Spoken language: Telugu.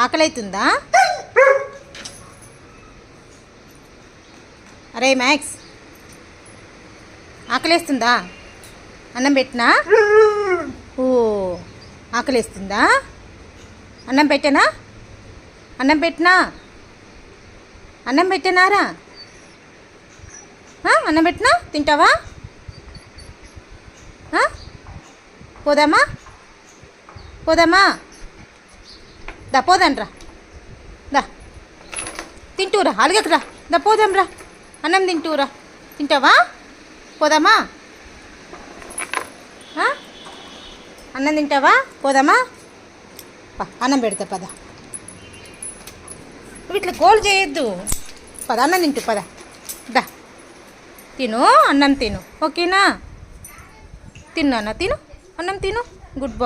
ఆకలి అవుతుందా? అరే మ్యాక్స్, ఆకలేస్తుందా? అన్నం పెట్టినా? ఓ, ఆకలేస్తుందా? అన్నం పెట్టనా? అన్నం పెట్టినా? అన్నం పెట్టనారా? అన్నం పెట్టినా? తింటావా? పోదామా? పోదామా? దా పోదాంరా. దా తింటూరా, అలగకరా. దా పోదాంరా, అన్నం తింటూరా. తింటావా? పోదామా? అన్నం తింటావా? పోదామా? అన్నం పెడతా పద. నువ్వు ఇట్లా గోల్ చేయొద్దు. పద, అన్నం తింటూ పద. దా తిను, అన్నం తిను. ఓకేనా? తిన్నానా? తిను, అన్నం తిను. Good bye.